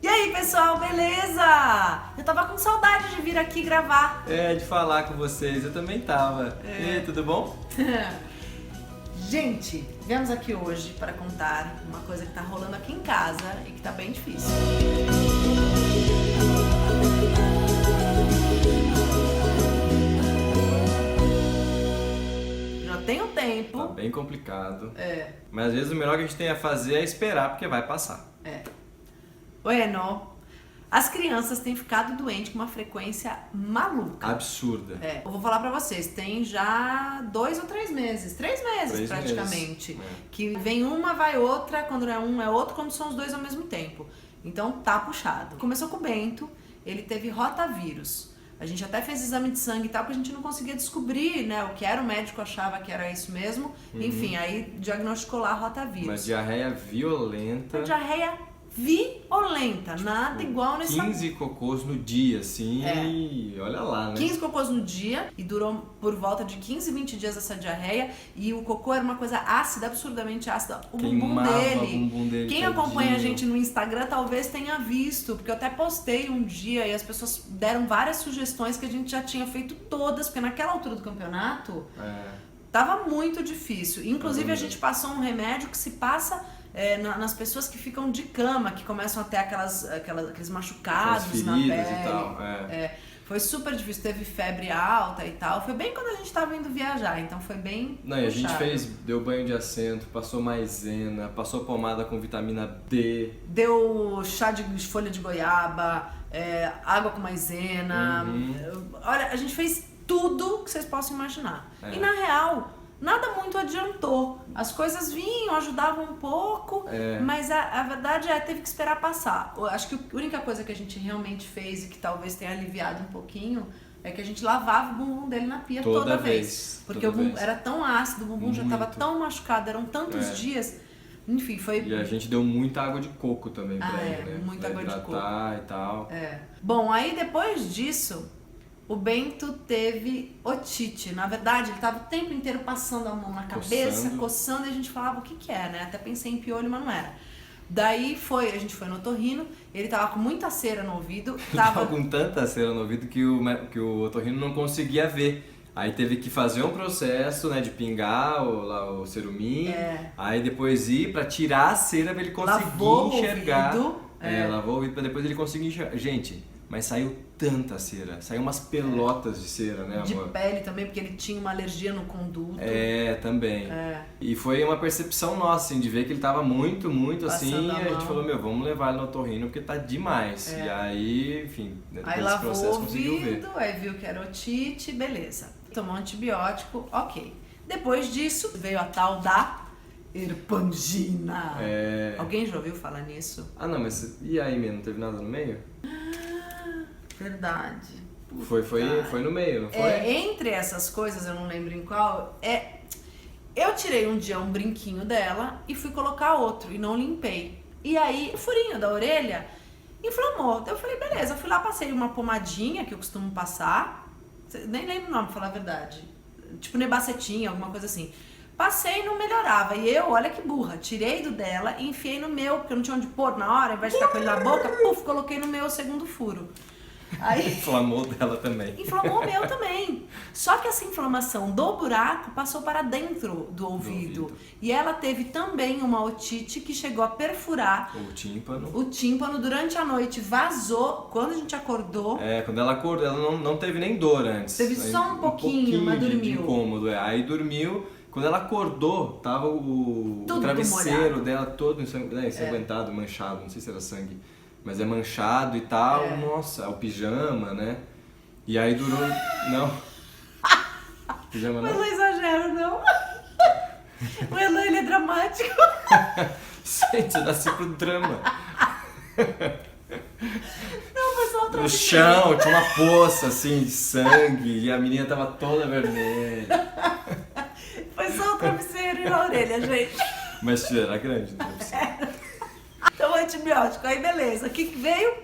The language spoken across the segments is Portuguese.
E aí, pessoal, beleza? Eu tava com saudade de vir aqui gravar. De falar com vocês, eu também tava. E aí, tudo bom? Gente, viemos aqui hoje para contar uma coisa que tá rolando aqui em casa e que tá bem difícil. Já tem um tempo. Tá bem complicado. Mas às vezes o melhor que a gente tem a fazer é esperar, porque vai passar. Bueno, as crianças têm ficado doentes com uma frequência maluca. Absurda. Eu vou falar pra vocês, tem já 2 ou 3 meses, 3 meses 3 praticamente, meses. que vem uma, vai outra, quando não é um é outro, quando são os dois ao mesmo tempo. Então tá puxado. Começou com o Bento, ele teve rotavírus. A gente até fez exame de sangue e tal, porque a gente não conseguia descobrir, né, o que era, o médico achava que era isso mesmo. Enfim, aí diagnosticou lá rotavírus. Uma diarreia violenta. Uma diarreia violenta, nada igual nessa... 15 cocôs no dia, assim, e olha lá, né? 15 cocôs no dia, e durou por volta de 15, 20 dias essa diarreia, e o cocô era uma coisa ácida, absurdamente ácida. O bumbum dele. Quem acompanha a gente no Instagram talvez tenha visto, porque eu até postei um dia e as pessoas deram várias sugestões que a gente já tinha feito todas, porque naquela altura do campeonato tava muito difícil. Inclusive a gente passou um remédio que se passa nas pessoas que ficam de cama, que começam a ter aqueles machucados feridas na pele. E tal. Foi super difícil, teve febre alta e tal. Foi bem quando a gente tava indo viajar, então foi bem Não, e a gente puxado. deu banho de assento, passou maisena, passou pomada com vitamina D. Deu chá de folha de goiaba, água com maisena. Olha, a gente fez tudo que vocês possam imaginar. E na real, nada muito adiantou. As coisas vinham, ajudavam um pouco, mas a verdade teve que esperar passar. Eu acho que a única coisa que a gente realmente fez e que talvez tenha aliviado um pouquinho é que a gente lavava o bumbum dele na pia toda vez. Porque o bumbum era tão ácido, o bumbum já estava tão machucado, eram tantos dias. Enfim, foi... E a gente deu muita água de coco também pra ele, né? Muita água de coco. E tal. Bom, aí depois disso, o Bento teve otite. Na verdade, ele tava o tempo inteiro passando a mão na cabeça, coçando, e a gente falava o que é, né? Até pensei em piolho, mas não era. Daí a gente foi no otorrino, ele tava com muita cera no ouvido. Tava com tanta cera no ouvido que o otorrino não conseguia ver. Aí teve que fazer um processo, né, de pingar o ceruminho, aí depois ir pra tirar a cera pra ele conseguir enxergar. Lavou o ouvido pra depois ele conseguir enxergar. Gente, mas saiu tanta cera, saiu umas pelotas de cera, né, amor? De pele também, porque ele tinha uma alergia no conduto. Também. E foi uma percepção nossa, assim, de ver que ele tava muito assim, e a gente falou, vamos levar ele no otorrino porque tá demais. E aí, enfim, depois aí desse lavou processo o conseguiu ver. ouvido, aí viu que era otite, beleza. Tomou antibiótico, ok. Depois disso, veio a tal da Erpangina. Alguém já ouviu falar nisso? Ah, não, mas e aí, mesmo? Não teve nada no meio? Verdade. Foi no meio, não foi? Entre essas coisas, eu não lembro em qual, eu tirei um dia um brinquinho dela e fui colocar outro e não limpei. E aí, o furinho da orelha inflamou. Então eu falei, beleza, eu fui lá, passei uma pomadinha que eu costumo passar, nem lembro o nome, pra falar a verdade. Tipo nebacetinha, alguma coisa assim. Passei e não melhorava. E eu, olha que burra, tirei do dela e enfiei no meu, porque eu não tinha onde pôr na hora, ao invés de ficar com ele na boca, coloquei no meu segundo furo. Aí, inflamou dela também. Inflamou o meu também. Só que essa inflamação do buraco passou para dentro do ouvido. E ela teve também uma otite que chegou a perfurar o tímpano. O tímpano durante a noite, vazou. Quando a gente acordou... Quando ela acordou, ela não teve nem dor antes. Teve só um pouquinho, mas dormiu. De incômodo, Aí dormiu. Quando ela acordou, tava o travesseiro dela todo ensanguentado, manchado. Não sei se era sangue. Mas é manchado e tal, nossa, o pijama, né? E aí durou... Não. Pijama não? Mas não exagero, não. O Elan, ele é dramático. Gente, eu nasci pro drama. Não, foi só outra No chão, tinha uma poça, assim, de sangue, e a menina tava toda vermelha. Foi só o travesseiro e a orelha, gente. Mas era grande, não é? Então, antibiótico, aí beleza. O que veio?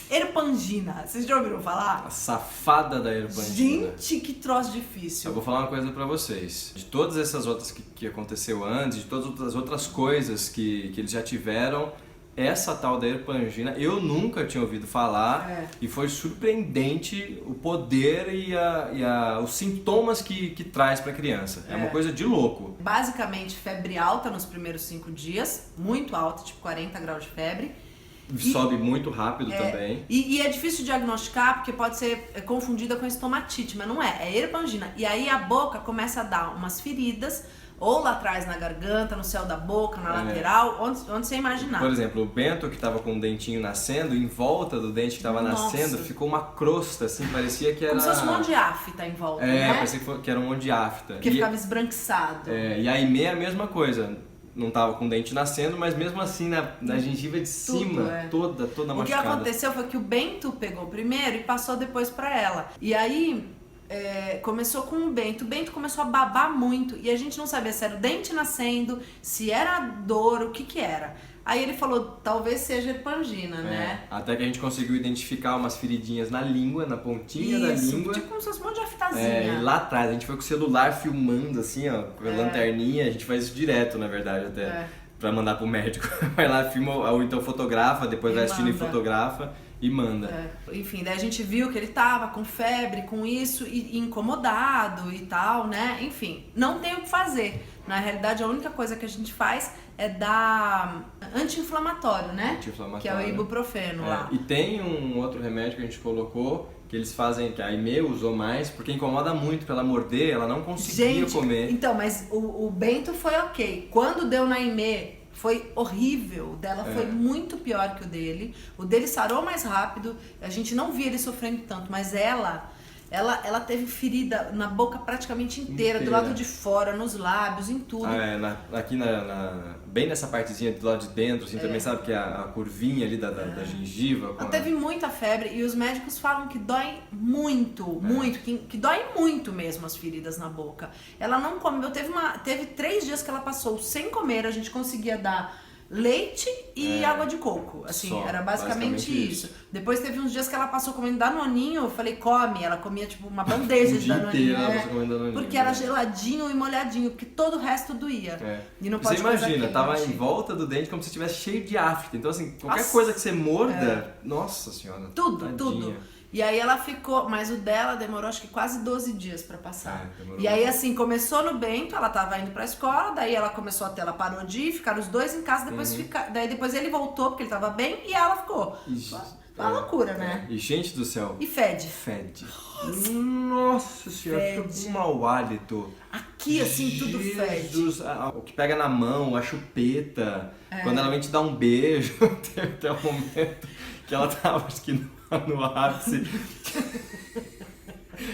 Erpangina. Vocês já ouviram falar? A safada da Erpangina. Gente, que troço difícil. Eu vou falar uma coisa pra vocês. De todas essas outras que aconteceu antes, de todas as outras coisas que eles já tiveram, essa tal da Erpangina eu nunca tinha ouvido falar e foi surpreendente o poder e os sintomas que traz para a criança. É uma coisa de louco. Basicamente, febre alta nos primeiros 5 dias, muito alta, tipo 40 graus de febre. Sobe muito rápido também. E é difícil diagnosticar porque pode ser confundida com estomatite, mas não é Erpangina. E aí a boca começa a dar umas feridas, ou lá atrás na garganta, no céu da boca, na lateral, onde você imaginar. Por exemplo, o Bento, que estava com o dentinho nascendo, em volta do dente que estava nascendo, ficou uma crosta, assim, parecia que era... Como se fosse um monte de afta em volta, né? Parecia que era um monte de afta. Porque ficava esbranquiçado. E a Aimee é a mesma coisa. Não tava com o dente nascendo, mas mesmo assim na gengiva de cima, toda machucada. O que aconteceu foi que o Bento pegou primeiro e passou depois pra ela. E aí... começou com o Bento começou a babar muito e a gente não sabia se era o dente nascendo, se era dor, o que era. Aí ele falou, talvez seja Erpangina, né? Até que a gente conseguiu identificar umas feridinhas na língua, na pontinha da língua. Tipo como se fosse um monte de aftazinha. E lá atrás, a gente foi com o celular filmando assim, ó, com a lanterninha, a gente faz isso direto, na verdade, até. Pra mandar pro médico. Vai lá, filma, ou então fotografa, depois vai assistindo e fotografa. E manda. Enfim, daí a gente viu que ele tava com febre, com isso, e incomodado e tal, né? Enfim, não tem o que fazer. Na realidade, a única coisa que a gente faz é dar anti-inflamatório, né? Que é o ibuprofeno lá. E tem um outro remédio que a gente colocou, que eles fazem, que a Aimee usou mais, porque incomoda muito pra ela morder, ela não conseguia comer. Então, mas o Bento foi ok. Quando deu na Aimee, foi horrível, o dela foi muito pior que o dele. O dele sarou mais rápido, a gente não via ele sofrendo tanto, mas ela teve ferida na boca praticamente inteira, do lado de fora, nos lábios, em tudo. Aqui bem nessa partezinha do lado de dentro, assim, também sabe que é a curvinha ali da gengiva. Ela teve muita febre e os médicos falam que dói muito, que dói muito mesmo as feridas na boca. Ela não comeu, teve 3 dias que ela passou sem comer, a gente conseguia dar leite e água de coco, assim, era basicamente isso. Depois teve uns dias que ela passou comendo danoninho, eu falei, come, ela comia tipo uma bandeja de danoninho, porque era geladinho e molhadinho, porque todo o resto doía. E não pode. Você imagina, tava em volta do dente como se estivesse cheio de afta, então assim, qualquer coisa que você morda, nossa senhora. Tudo. E aí ela ficou, mas o dela demorou acho que quase 12 dias pra passar. E aí assim, começou no Bento, ela tava indo pra escola, daí ela começou a ela parou de ir, ficaram os dois em casa, daí depois ele voltou porque ele tava bem e ela ficou. Uma loucura, né? E gente do céu. E fede. Nossa senhora, fica com um mau hálito. Aqui assim, tudo fede. O que pega na mão, a chupeta, quando ela vem te dar um beijo, tem até um momento que ela tava, acho que no ápice,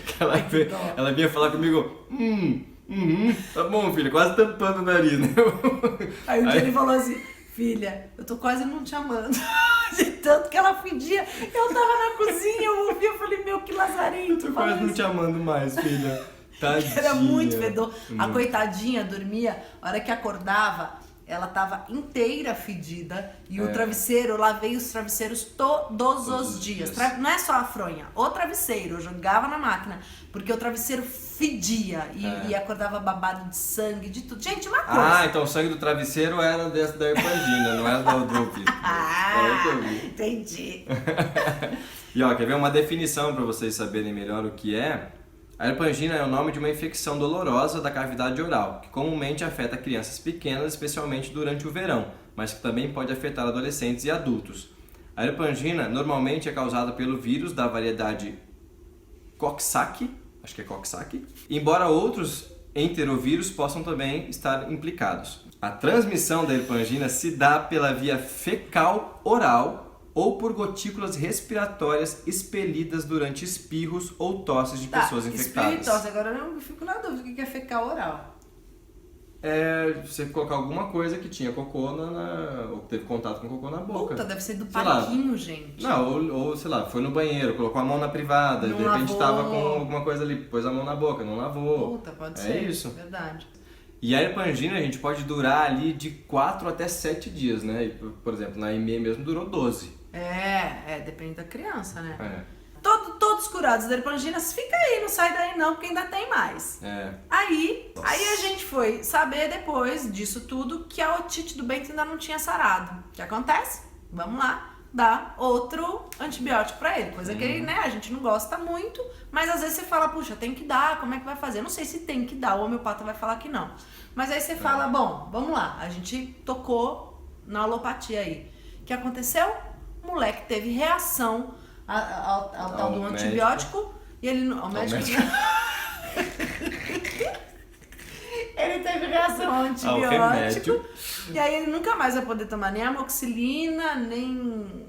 que ela vinha falar comigo, tá bom, filha, quase tampando o nariz, né? Aí um dia ele falou assim, filha, eu tô quase não te amando, de tanto que ela fedia, eu tava na cozinha, eu ouvi, eu falei, meu, que lazarento. Tô quase não te amando mais, filha. Tadinha. Era muito fedor. A coitadinha dormia, a hora que acordava, ela tava inteira fedida e o travesseiro, eu lavei os travesseiros todos os dias. Não é só a fronha, o travesseiro, eu jogava na máquina, porque o travesseiro fedia e acordava babado de sangue, de tudo. Gente, uma coisa. Então o sangue do travesseiro era dessa da Erpangina, não era do Drupi. Entendi. E ó, quer ver uma definição para vocês saberem melhor o que é? A Erpangina é o nome de uma infecção dolorosa da cavidade oral, que comumente afeta crianças pequenas, especialmente durante o verão, mas que também pode afetar adolescentes e adultos. A Erpangina normalmente é causada pelo vírus da variedade Coxsackie, acho que é Coxsackie, embora outros enterovírus possam também estar implicados. A transmissão da Erpangina se dá pela via fecal-oral ou por gotículas respiratórias expelidas durante espirros ou tosses de pessoas infectadas. Espirro e tosse, agora eu fico na dúvida, o que é fecal oral? É você colocar alguma coisa que tinha cocô ou teve contato com cocô na boca. Puta, deve ser do parquinho, gente. Não, ou sei lá, foi no banheiro, colocou a mão na privada, de repente tava com alguma coisa ali, pôs a mão na boca, não lavou. Puta, pode ser. É isso. Verdade. E a Erpangina, a gente pode durar ali de 4 até 7 dias, né? E, por exemplo, na Aimee mesmo durou 12. Depende da criança, né? Todos curados da Erpangina, fica aí, não sai daí não, porque ainda tem mais. Aí a gente foi saber depois disso tudo que a otite do Bento ainda não tinha sarado. O que acontece? vamos lá, dar outro antibiótico pra ele. Coisa que, né, a gente não gosta muito, mas às vezes você fala, puxa, tem que dar, como é que vai fazer? Eu não sei se tem que dar, o homeopata vai falar que não. Mas aí você fala, bom, vamos lá, a gente tocou na alopatia aí. O que aconteceu? O moleque teve reação ao tal do antibiótico e ele não... Ao médico. Ele teve reação ao antibiótico e aí ele nunca mais vai poder tomar nem amoxicilina, nem,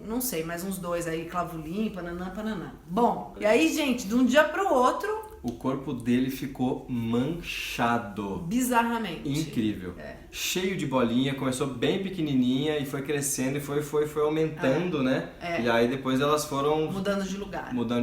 não sei, mais uns 2 aí, clavulin, pananã. Bom, e aí, gente, de um dia pro outro... O corpo dele ficou manchado. Bizarramente. Incrível. Cheio de bolinha, começou bem pequenininha e foi crescendo e foi aumentando, né? E aí depois elas foram... Mudando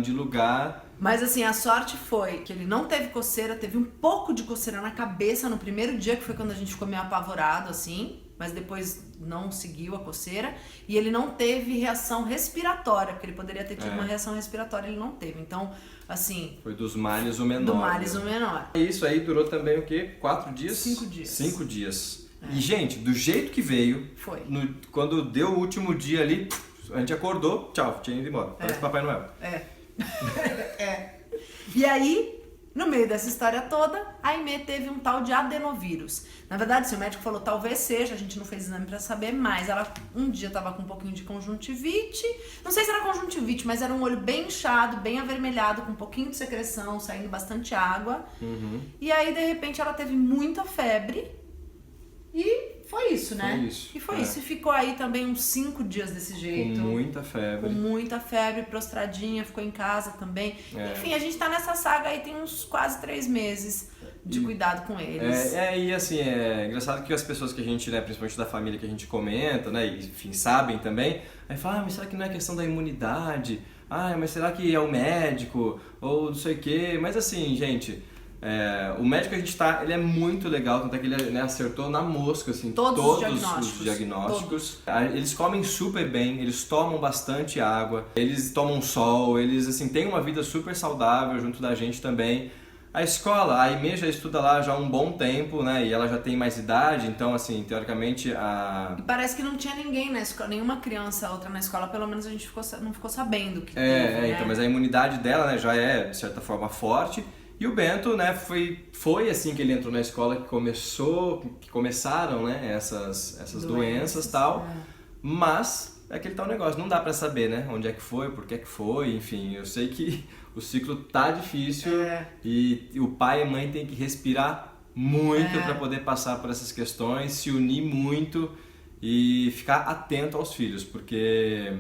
de lugar. Mas assim, a sorte foi que ele não teve coceira, teve um pouco de coceira na cabeça no primeiro dia, que foi quando a gente ficou meio apavorado, assim, mas depois não seguiu a coceira, e ele não teve reação respiratória, porque ele poderia ter tido uma reação respiratória, ele não teve. Então, assim... Foi dos males o menor. Do males o menor. Isso aí durou também o quê? 4 dias? 5 dias. 5 dias. E, gente, do jeito que veio, foi. Quando deu o último dia ali, a gente acordou, tchau, tinha ido embora. Parece Papai Noel. E aí, no meio dessa história toda, a Aimee teve um tal de adenovírus. Na verdade, seu médico falou, talvez seja, a gente não fez exame pra saber, mas ela um dia tava com um pouquinho de conjuntivite. Não sei se era conjuntivite, mas era um olho bem inchado, bem avermelhado, com um pouquinho de secreção, saindo bastante água. E aí, de repente, ela teve muita febre. E foi isso, né? Foi isso. E ficou aí também uns 5 dias desse jeito. Com muita febre. Prostradinha, ficou em casa também. Enfim, a gente tá nessa saga aí tem uns quase 3 meses de cuidado com eles. E assim, é engraçado que as pessoas que a gente, né, principalmente da família que a gente comenta, né, e enfim, sabem também, aí fala, mas será que não é questão da imunidade? Mas será que é o médico? Ou não sei o quê. Mas assim, gente... o médico que a gente tá, ele é muito legal, tanto é que ele, né, acertou na mosca, assim, todos os diagnósticos. Eles comem super bem, eles tomam bastante água, eles tomam sol, eles, assim, têm uma vida super saudável junto da gente também. A escola, a Aimee já estuda lá já há um bom tempo, né, e ela já tem mais idade, então, assim, teoricamente, E parece que não tinha ninguém na escola, nenhuma criança outra na escola, pelo menos a gente não ficou sabendo que teve, né? Então, mas a imunidade dela, né, já é, de certa forma, forte. E o Bento, né, foi assim que ele entrou na escola que começaram, né, essas doenças e tal. Mas é aquele tal negócio, não dá pra saber, né, onde é que foi, por que foi, enfim. Eu sei que o ciclo tá difícil e o pai e a mãe têm que respirar muito pra poder passar por essas questões, se unir muito e ficar atento aos filhos, porque...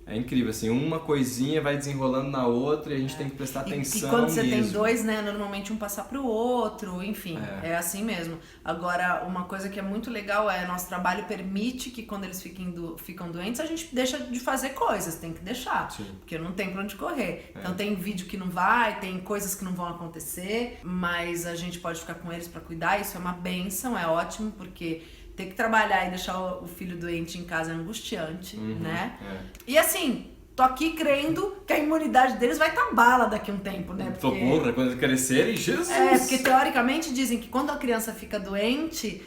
É incrível, assim, uma coisinha vai desenrolando na outra e a gente tem que prestar atenção. E quando você tem 2, né, normalmente um passar pro outro, enfim, é assim mesmo. Agora, uma coisa que é muito legal nosso trabalho permite que quando eles ficam doentes, a gente deixa de fazer coisas, tem que deixar, porque não tem pra onde correr. Então tem vídeo que não vai, tem coisas que não vão acontecer, mas a gente pode ficar com eles pra cuidar, isso é uma bênção, é ótimo, porque... Ter que trabalhar e deixar o filho doente em casa é angustiante, né? E assim, tô aqui crendo que a imunidade deles vai estar bala daqui a um tempo, né? Porra, quando eles crescerem, Jesus! Porque teoricamente dizem que quando a criança fica doente,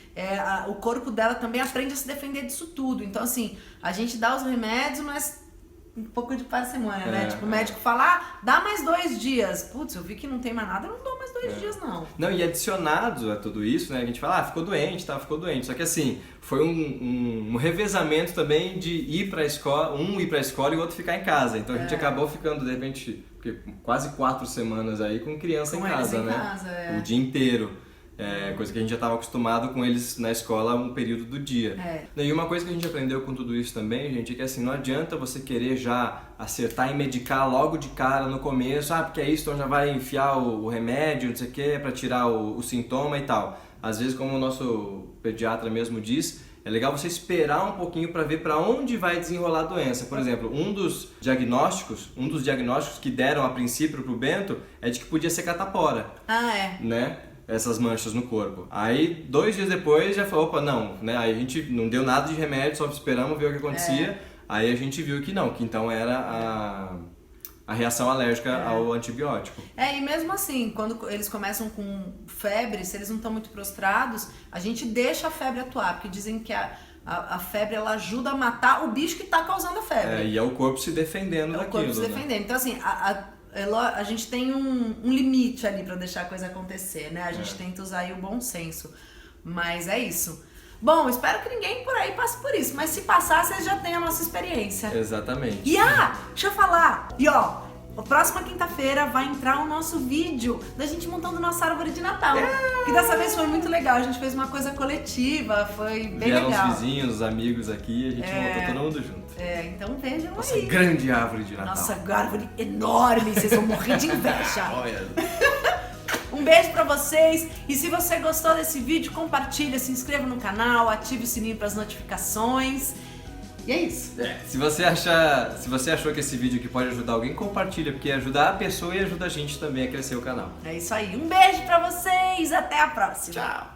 o corpo dela também aprende a se defender disso tudo. Então assim, a gente dá os remédios, mas... um pouco de parcimônia, né? Tipo, o médico fala, dá mais 2 dias. Putz, eu vi que não tem mais nada, eu não dou mais 2 dias, não. Não, e adicionado a tudo isso, né? A gente fala, ficou doente, ficou doente. Só que assim, foi um revezamento também de ir pra escola, um ir pra escola e o outro ficar em casa. Então a gente acabou ficando, de repente, quase 4 semanas aí com criança em casa, né? O dia inteiro. Coisa que a gente já estava acostumado com eles na escola um período do dia. E uma coisa que a gente aprendeu com tudo isso também, gente, é que assim, não adianta você querer já acertar e medicar logo de cara no começo, porque é isso, então já vai enfiar o remédio, não sei o que, para tirar o sintoma e tal. Às vezes, como o nosso pediatra mesmo diz, é legal você esperar um pouquinho para ver para onde vai desenrolar a doença. Por exemplo, um dos diagnósticos que deram a princípio pro Bento é de que podia ser catapora. Né? Essas manchas no corpo. Aí, 2 dias depois, já falou, opa, não, né? Aí a gente não deu nada de remédio, só esperamos ver o que acontecia. Aí a gente viu que não, que então era a reação alérgica ao antibiótico. E mesmo assim, quando eles começam com febre, se eles não estão muito prostrados, a gente deixa a febre atuar, porque dizem que A febre, ela ajuda a matar o bicho que tá causando a febre. E é o corpo se defendendo daquilo. É o corpo se defendendo. Então, assim, a gente tem um limite ali pra deixar a coisa acontecer, né? A gente tenta usar aí o bom senso. Mas é isso. Bom, espero que ninguém por aí passe por isso. Mas se passar, vocês já têm a nossa experiência. Exatamente. E deixa eu falar. E ó, a próxima quinta-feira vai entrar o nosso vídeo da gente montando nossa árvore de Natal. Que dessa vez foi muito legal. A gente fez uma coisa coletiva, foi bem legal. Vieram os vizinhos, os amigos aqui, a gente montou todo mundo junto. Então vejam aí. Nossa grande árvore de Natal. Nossa árvore enorme, vocês vão morrer de inveja. Olha. Um beijo pra vocês. E se você gostou desse vídeo, compartilha, se inscreva no canal, ative o sininho para as notificações. E é isso. Se você achou que esse vídeo aqui pode ajudar alguém, compartilha, porque ajuda a pessoa e ajuda a gente também a crescer o canal. É isso aí. Um beijo pra vocês. Até a próxima. Tchau.